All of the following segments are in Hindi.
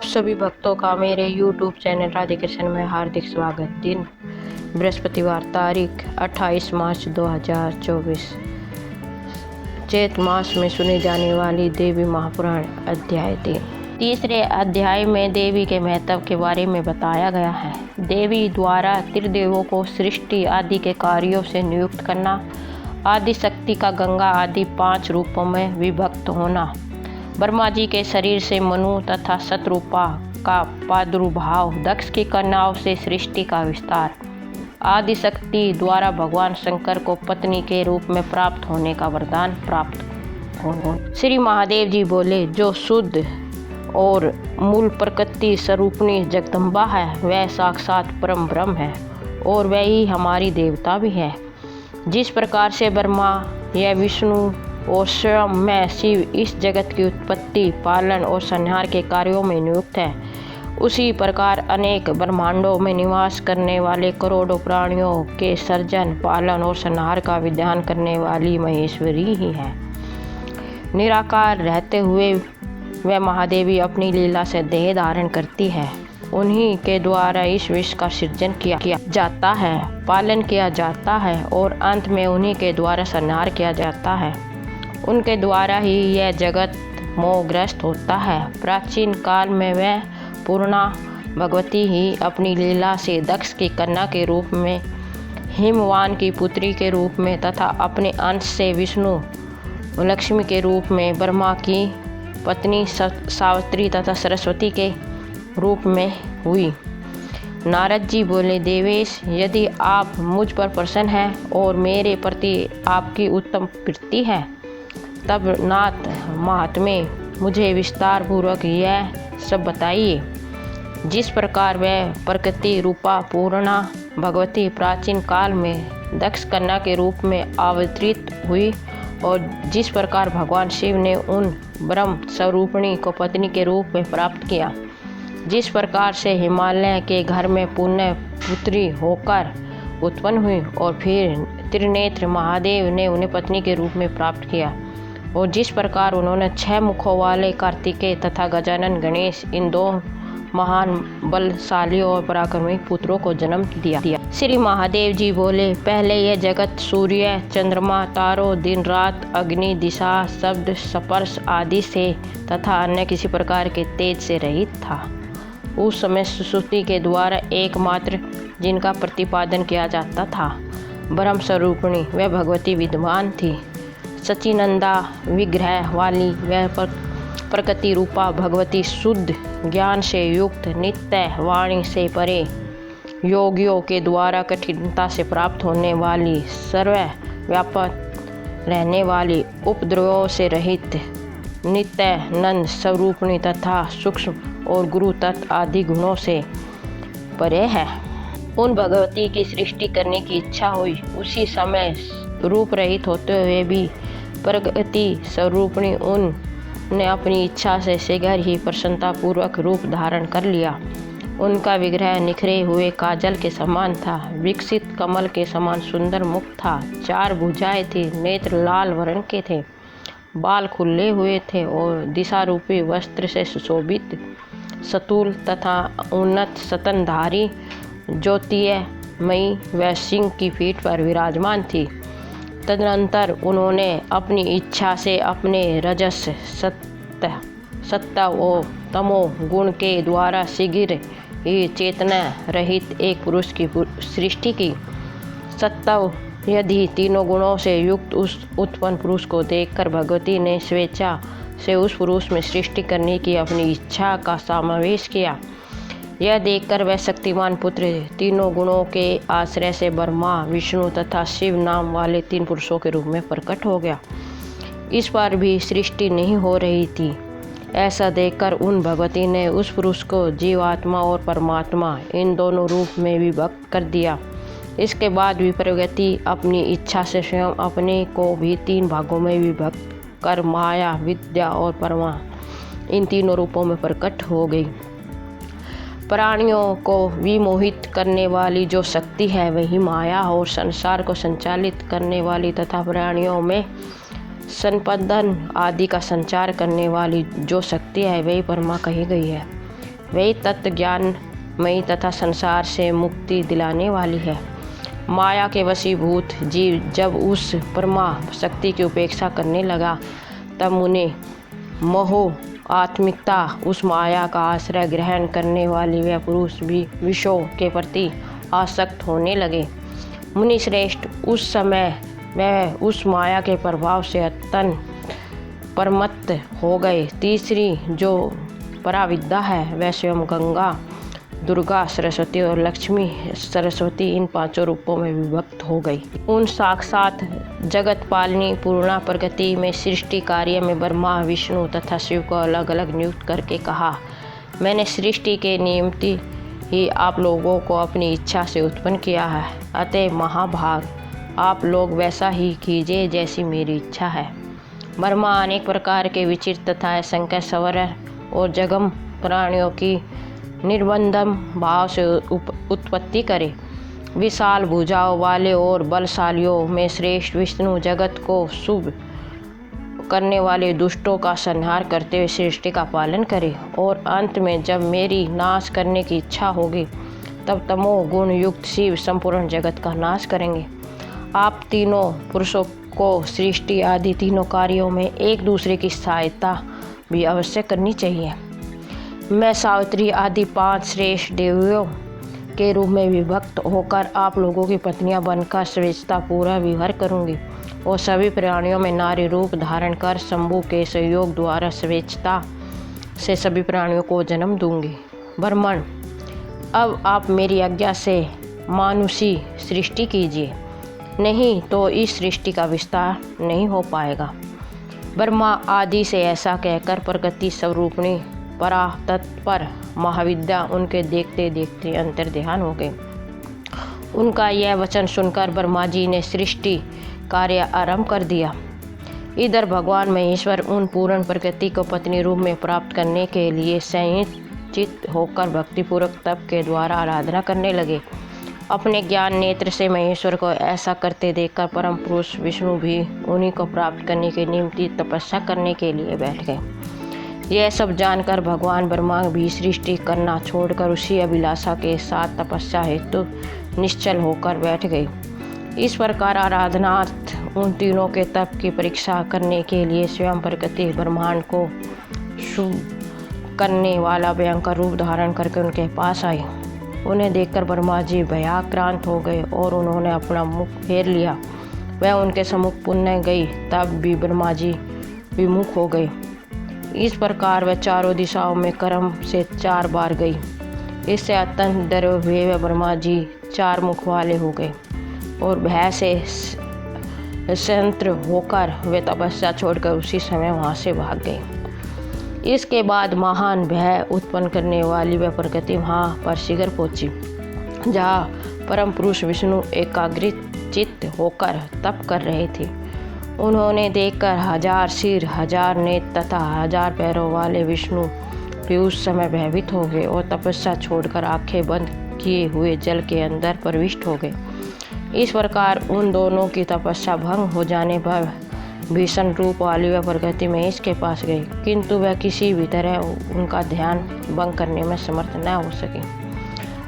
सभी भक्तों का मेरे YouTube चैनल राधे कृष्ण में हार्दिक स्वागत। दिन बृहस्पतिवार, तारीख 28 मार्च 2024। चैत मास में सुनी जाने वाली देवी महापुराण अध्याय 3। तीसरे अध्याय में देवी के महत्व के बारे में बताया गया है। देवी द्वारा त्रिदेवों को सृष्टि आदि के कार्यों से नियुक्त करना, आदि शक्ति का गंगा आदि 5 रूपों में विभक्त होना, ब्रह्मा जी के शरीर से मनु तथा शतरूपा का प्रादुर्भाव, दक्ष की कन्याओं से सृष्टि का विस्तार, आदि शक्ति द्वारा भगवान शंकर को पत्नी के रूप में प्राप्त होने का वरदान प्राप्त होना। श्री महादेव जी बोले, जो शुद्ध और मूल प्रकृति स्वरूपिणी जगदम्बा है वह साक्षात परम ब्रह्म है और वह ही हमारी देवता भी है। जिस प्रकार से ब्रह्मा या विष्णु और स्वयं मैं शिव इस जगत की उत्पत्ति, पालन और संहार के कार्यों में नियुक्त है, उसी प्रकार अनेक ब्रह्मांडों में निवास करने वाले करोड़ों प्राणियों के सर्जन, पालन और संहार का विधान करने वाली महेश्वरी ही है। निराकार रहते हुए वह महादेवी अपनी लीला से देह धारण करती है। उन्हीं के द्वारा इस विश्व का सृजन किया जाता है, पालन किया जाता है और अंत में उन्हीं के द्वारा संहार किया जाता है। उनके द्वारा ही यह जगत मोहग्रस्त होता है। प्राचीन काल में वह पूर्णा भगवती ही अपनी लीला से दक्ष की कन्या के रूप में, हिमवान की पुत्री के रूप में तथा अपने अंश से विष्णु लक्ष्मी के रूप में, ब्रह्मा की पत्नी सावित्री तथा सरस्वती के रूप में हुई। नारद जी बोले, देवेश, यदि आप मुझ पर प्रसन्न हैं और मेरे प्रति आपकी उत्तम प्रीति है, तब नाथ महात्म्य मुझे विस्तार पूर्वक यह सब बताइए। जिस प्रकार वह प्रकृति रूपा पूर्णा भगवती प्राचीन काल में दक्ष कन्या के रूप में अवतरित हुई और जिस प्रकार भगवान शिव ने उन ब्रह्म स्वरूपिणी को पत्नी के रूप में प्राप्त किया, जिस प्रकार से हिमालय के घर में पुण्य पुत्री होकर उत्पन्न हुई और फिर त्रिनेत्र महादेव ने उन्हें पत्नी के रूप में प्राप्त किया, और जिस प्रकार उन्होंने 6 मुखों वाले कार्तिकेय तथा गजानन गणेश इन 2 महान बलशालियों और पराक्रमी पुत्रों को जन्म दिया। श्री महादेव जी बोले, पहले यह जगत सूर्य, चंद्रमा, तारों, दिन रात, अग्नि, दिशा, शब्द, स्पर्श आदि से तथा अन्य किसी प्रकार के तेज से रहित था। उस समय सुश्रुति के द्वारा एकमात्र जिनका प्रतिपादन किया जाता था, ब्रह्म स्वरूपिणी वह भगवती विद्यमान थी। सचिनंदा विग्रह वाली वह प्रकृति रूपा भगवती शुद्ध ज्ञान से युक्त, नित्य वाणी से परे, योगियों के द्वारा कठिनता से प्राप्त होने वाली, सर्वव्यापक रहने वाली, उपद्रवों से रहित, नित्य नंद स्वरूपिणी तथा सूक्ष्म और गुरु तत्व आदि गुणों से परे है। उन भगवती की सृष्टि करने की इच्छा हुई। उसी समय रूप रहित होते हुए भी प्रगति स्वरूपिणी उनने अपनी इच्छा से शीघ्र ही प्रसन्नता पूर्वक रूप धारण कर लिया। उनका विग्रह निखरे हुए काजल के समान था, विकसित कमल के समान सुंदर मुख था, 4 भुजाएं थी, नेत्र लाल वर्ण के थे, बाल खुले हुए थे और दिशा रूपी वस्त्र से सुशोभित, सतुल तथा उन्नत स्तनधारी ज्योतिर्मयी व सिंह की पीठ पर विराजमान थी। तदनंतर उन्होंने अपनी इच्छा से अपने रजस, सत्व और तमो गुण के द्वारा शीघ्र ही चेतना रहित एक पुरुष की सृष्टि की। सत्व यदि तीनों गुणों से युक्त उस उत्पन्न पुरुष को देखकर भगवती ने स्वेच्छा से उस पुरुष में सृष्टि करने की अपनी इच्छा का समावेश किया। यह देखकर वह शक्तिमान पुत्र तीनों गुणों के आश्रय से ब्रह्मा, विष्णु तथा शिव नाम वाले 3 पुरुषों के रूप में प्रकट हो गया। इस पर भी सृष्टि नहीं हो रही थी। ऐसा देखकर उन भगवती ने उस पुरुष को जीवात्मा और परमात्मा इन दोनों रूप में विभक्त कर दिया। इसके बाद भी प्रगति अपनी इच्छा से स्वयं अपने को भी 3 भागों में विभक्त कर माया, विद्या और परमा इन तीनों रूपों में प्रकट हो गई। प्राणियों को विमोहित करने वाली जो शक्ति है वही माया, और संसार को संचालित करने वाली तथा प्राणियों में संपदन आदि का संचार करने वाली जो शक्ति है वही परमा कही गई है। वही तत्व ज्ञानमयी तथा संसार से मुक्ति दिलाने वाली है। माया के वशीभूत जीव जब उस परमा शक्ति की उपेक्षा करने लगा तब उन्हें मोह आत्मिकता उस माया का आश्रय ग्रहण करने वाले वह पुरुष भी विषयों के प्रति आसक्त होने लगे। मुनि श्रेष्ठ, उस समय वह उस माया के प्रभाव से अत्यंत परमत्त हो गए। तीसरी जो पराविद्या है वह स्वयं गंगा, दुर्गा, सरस्वती और लक्ष्मी सरस्वती इन पांचों रूपों में विभक्त हो गई। उन साक्षात जगत पालनी पूर्णा प्रगति में सृष्टि कार्य में ब्रह्मा, विष्णु तथा शिव को अलग अलग नियुक्त करके कहा, मैंने सृष्टि के निमित्त ही आप लोगों को अपनी इच्छा से उत्पन्न किया है, अतः महाभाग आप लोग वैसा ही कीजिए जैसी मेरी इच्छा है। ब्रह्मा अनेक प्रकार के विचित्र तथा असंख्य स्वर और जगम प्राणियों की निर्बंधम भाव से उत्पत्ति करे। विशाल भुजाओं वाले और बलशालियों में श्रेष्ठ विष्णु जगत को शुभ करने वाले दुष्टों का संहार करते हुए सृष्टि का पालन करे। और अंत में जब मेरी नाश करने की इच्छा होगी तब तमो गुण युक्त शिव संपूर्ण जगत का नाश करेंगे। आप तीनों पुरुषों को सृष्टि आदि तीनों कार्यों में एक दूसरे की सहायता भी अवश्य करनी चाहिए। मैं सावित्री आदि 5 श्रेष्ठ देवियों के रूप में विभक्त होकर आप लोगों की पत्नियां बनकर स्वेच्छता पूरा विहार करूंगी और सभी प्राणियों में नारी रूप धारण कर शंभु के सहयोग द्वारा स्वेच्छता से सभी प्राणियों को जन्म दूंगी। ब्रह्मण, अब आप मेरी आज्ञा से मानुषी सृष्टि कीजिए, नहीं तो इस सृष्टि का विस्तार नहीं हो पाएगा। ब्रह्मा आदि से ऐसा कहकर प्रगति स्वरूपणी परा तत्पर महाविद्या उनके देखते देखते अंतर्ध्यान हो गए। उनका यह वचन सुनकर ब्रह्मा जी ने सृष्टि कार्य आरंभ कर दिया। इधर भगवान महेश्वर उन पूर्ण प्रकृति को पत्नी रूप में प्राप्त करने के लिए संचित होकर भक्तिपूर्वक तप के द्वारा आराधना करने लगे। अपने ज्ञान नेत्र से महेश्वर को ऐसा करते देखकर परम पुरुष विष्णु भी उन्हीं को प्राप्त करने के निमित्त तपस्या करने के लिए बैठ गए। यह सब जानकर भगवान ब्रह्मा भी सृष्टि करना छोड़कर उसी अभिलाषा के साथ तपस्या हेतु निश्चल होकर बैठ गए। इस प्रकार आराधनार्थ उन तीनों के तप की परीक्षा करने के लिए स्वयं प्रकृति ब्रह्मांड को शुभ करने वाला भयंकर रूप धारण करके उनके पास आए। उन्हें देखकर ब्रह्मा जी भयाक्रांत हो गए और उन्होंने अपना मुख फेर लिया। वह उनके सम्मुख पुनः गई, तब भी ब्रह्मा जी विमुख हो गए। इस प्रकार वह चारों दिशाओं में क्रम से 4 बार गई। इससे अत्यंत डरे हुए वह ब्रह्मा जी 4 मुख वाले हो गए और भय से संत्र होकर वे तपस्या छोड़कर उसी समय वहाँ से भाग गए। इसके बाद महान भय उत्पन्न करने वाली वह प्रकृति वहाँ पर शीघ्र पहुँची, जहाँ परम पुरुष विष्णु एकाग्रित चित्त होकर तप कर रहे थे। उन्होंने देखकर 1000 सिर, 1000 नेत्र तथा 1000 पैरों वाले विष्णु भी उस समय भयभीत हो गए और तपस्या छोड़कर आंखें बंद किए हुए जल के अंदर प्रविष्ट हो गए। इस प्रकार उन दोनों की तपस्या भंग हो जाने पर भीषण रूप वाली वह प्रकृति महेश के पास गई, किंतु वह किसी भी तरह उनका ध्यान भंग करने में समर्थ न हो सके।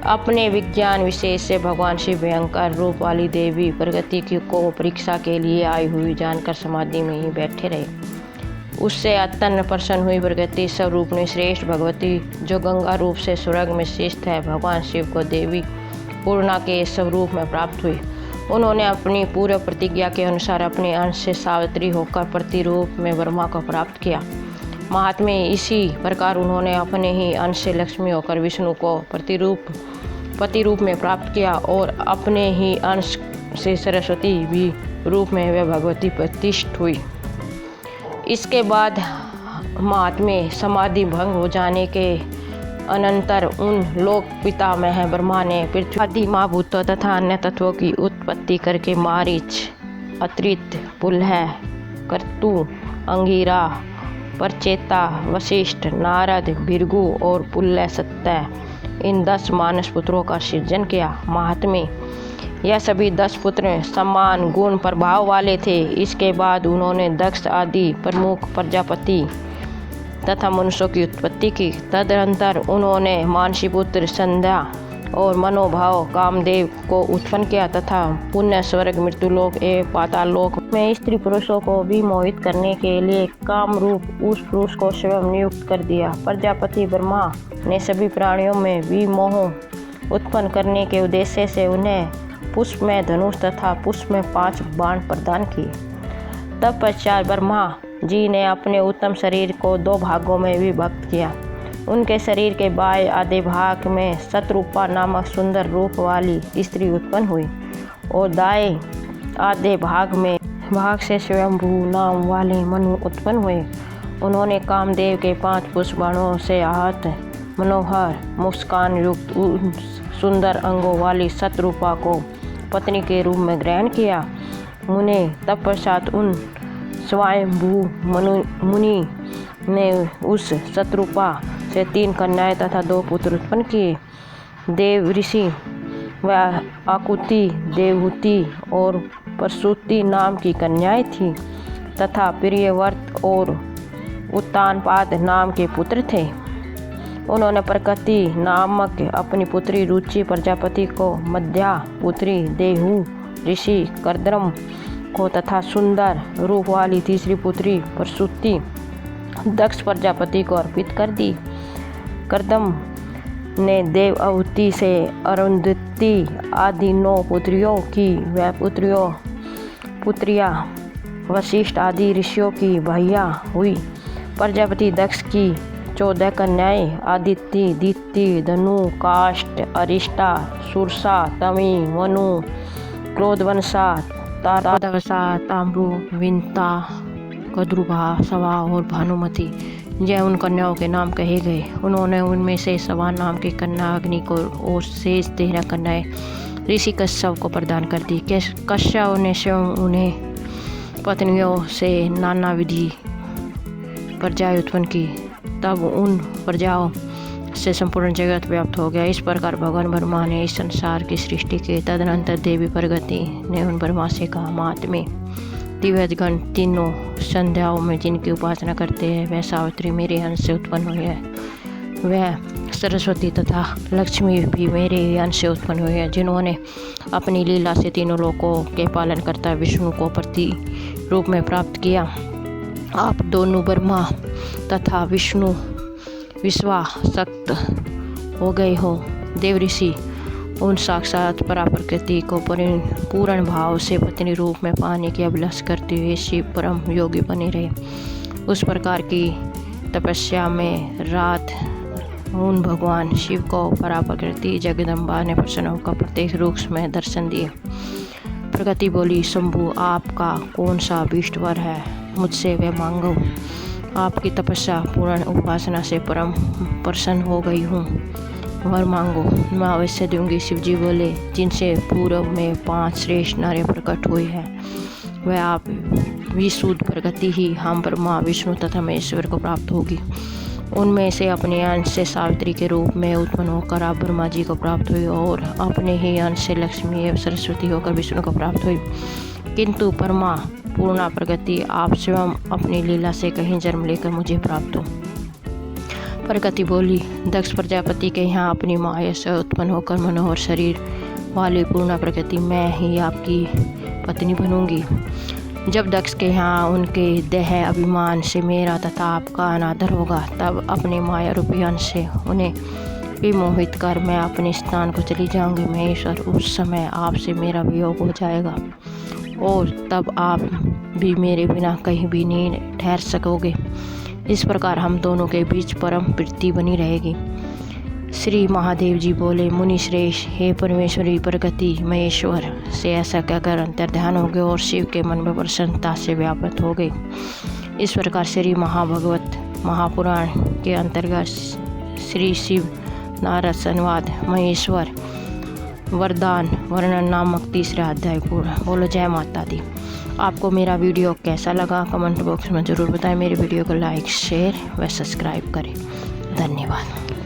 अपने विज्ञान विशेष से भगवान शिव भयंकर रूप वाली देवी प्रकृति को परीक्षा के लिए आई हुई जानकर समाधि में ही बैठे रहे। उससे अत्यंत प्रसन्न हुई प्रकृति स्वरूपनी श्रेष्ठ भगवती जो गंगा रूप से स्वर्ग में स्थित है, भगवान शिव को देवी पूर्णा के स्वरूप में प्राप्त हुई। उन्होंने अपनी पूर्व प्रतिज्ञा के अनुसार अपने अंश से सावित्री होकर प्रतिरूप में ब्रह्मा को प्राप्त किया। महात्म्य इसी प्रकार उन्होंने अपने ही अंश से लक्ष्मी होकर विष्णु को पति रूप में प्राप्त किया और अपने ही अंश से सरस्वती भी रूप में वह भगवती प्रतिष्ठित हुई। इसके बाद महात्म्य समाधि भंग हो जाने के अनंतर उन लोक पितामह ब्रह्मा ने पृथ्वी आदि महाभूतों तथा अन्य तत्वों की उत्पत्ति करके मारीच, अत्रित, पुलह, कर्तु, अंगिरा, परचेता, वशिष्ठ, नारद, भृगु और पुल्लय सत्य इन 10 मानस पुत्रों का सृजन किया। महात्म्य यह सभी 10 पुत्र समान गुण प्रभाव वाले थे। इसके बाद उन्होंने दक्ष आदि प्रमुख प्रजापति तथा मनुष्यों की उत्पत्ति की। तदनंतर उन्होंने मानसीपुत्र संध्या और मनोभाव कामदेव को उत्पन्न किया तथा पुण्य स्वर्ग मृत्युलोक एवं पाताल लोक में स्त्री पुरुषों को भी मोहित करने के लिए काम रूप उस पुरुष को स्वयं नियुक्त कर दिया। प्रजापति ब्रह्मा ने सभी प्राणियों में विमोह उत्पन्न करने के उद्देश्य से उन्हें पुष्प में धनुष तथा पुष्प में 5 बाण प्रदान किए। तत्पश्चात ब्रह्मा जी ने अपने उत्तम शरीर को 2 भागों में विभक्त किया। उनके शरीर के बाएं आधे भाग में शतरूपा नामक सुंदर रूप वाली स्त्री उत्पन्न हुई और दाएं आधे भाग से स्वयंभू नाम वाले मनु उत्पन्न हुए। उन्होंने कामदेव के 5 पुष्प बाणों से आहत मनोहर मुस्कान युक्त सुंदर अंगों वाली शतरूपा को पत्नी के रूप में ग्रहण किया। मुने तत्पश्चात उन स्वयंभू मुनि ने उस शतरूपा से 3 कन्याएं तथा 2 पुत्र उत्पन्न किए। देव ऋषि व आकुति देवहूति और प्रसूति नाम की कन्याएं थीं तथा प्रियव्रत और उत्तानपाद नाम के पुत्र थे। उन्होंने प्रकृति नामक अपनी पुत्री रुचि प्रजापति को, मध्या पुत्री देहू ऋषि कर्दम को तथा सुंदर रूप वाली तीसरी पुत्री प्रसूति दक्ष प्रजापति को अर्पित कर दी। कर्दम ने देव आहुति से अरुंधति आदि 9 पुत्रियों की व पुत्रियां वशिष्ठ आदि ऋषियों की भैया हुई। प्रजापति दक्ष की 14 कन्याएं आदित्य, दीप्ति, धनु, काष्ठ, अरिष्टा, सुरसा, तमी, मनु, क्रोधवंशा, तारावसा, ताम्रू, विंता, कद्रुभा, सवा और भानुमति यह उन कन्याओं के नाम कहे गए। उन्होंने उनमें से सवा नाम की कन्या अग्नि को और शेष 13 कन्याएं ऋषि कश्यप को प्रदान कर दी। कश्यप ने स्वयं उन्हें पत्नियों से नाना विधि प्रजाएं उत्पन्न की। तब उन प्रजाओं से संपूर्ण जगत व्याप्त हो गया। इस प्रकार भगवान ब्रह्मा ने इस संसार की सृष्टि की। तदनंतर देवी प्रगति ने उन ब्रह्मा से कहा, महात्मे दिव्यगण तीनों संध्याओं में जिनकी उपासना करते हैं वह सावित्री मेरे अंश से उत्पन्न हुई है। वह सरस्वती तथा लक्ष्मी भी मेरे ही अंश से उत्पन्न हुई है, जिन्होंने अपनी लीला से तीनों लोकों के पालन करता विष्णु को प्रति रूप में प्राप्त किया। आप दोनों ब्रह्मा तथा विष्णु विश्वासक्त हो गए हो। देव ऋषि उन साक्षात पराप्रकृति को पूर्ण भाव से पत्नी रूप में पाने की अभिलाष करते हुए शिव परम योगी बने रहे। उस प्रकार की तपस्या में रात उन भगवान शिव को पराप्रकृति जगदम्बा ने प्रसन्न होकर प्रत्येक रूप में दर्शन दिए। प्रकृति बोली, शंभु आपका कौन सा अभीष्ट वर है, मुझसे वह मांगो। आपकी तपस्या पूर्ण उपासना से परम प्रसन्न हो गई हूँ, वर मांगो, मैं अवश्य दूंगी। शिवजी बोले, जिनसे पूर्व में 5 श्रेष्ठ नारे प्रकट हुए हैं वह आप विशुद्ध प्रगति ही हम ब्रह्मा विष्णु तथा महेश्वर को प्राप्त होगी। उनमें से अपने अंश से सावित्री के रूप में उत्पन्न होकर आप ब्रह्मा जी को प्राप्त हुई और अपने ही अंश से लक्ष्मी एवं सरस्वती होकर विष्णु को प्राप्त हुई। किंतु परमा पूर्णा प्रगति आप स्वयं अपनी लीला से कहीं जन्म लेकर मुझे प्राप्त हो। प्रगति बोली, दक्ष प्रजापति के यहाँ अपनी माया से उत्पन्न होकर मनोहर शरीर वाली पूर्णा प्रगति मैं ही आपकी पत्नी बनूंगी। जब दक्ष के यहाँ उनके देह अभिमान से मेरा तथा आपका अनादर होगा, तब अपने माया रूपी अंश से उन्हें विमोहित कर मैं अपने स्थान को चली जाऊंगी। महेश्वर, उस समय आपसे मेरा वियोग हो जाएगा और तब आप भी मेरे बिना कहीं भी नहीं ठहर सकोगे। इस प्रकार हम दोनों के बीच परम प्रीति बनी रहेगी। श्री महादेव जी बोले, मुनि श्रेष्ठ, हे परमेश्वरी प्रगति महेश्वर से ऐसा कहकर अंतर्ध्यान हो गए और शिव के मन में प्रसन्नता से व्याप्त हो गए। इस प्रकार श्री महाभगवत महापुराण के अंतर्गत श्री शिव नारद संवाद महेश्वर वरदान वर्णन नामक 3रा अध्याय पूर्ण। बोलो जय माता दी। आपको मेरा वीडियो कैसा लगा कमेंट बॉक्स में ज़रूर बताएं। मेरे वीडियो को लाइक शेयर व सब्सक्राइब करें। धन्यवाद।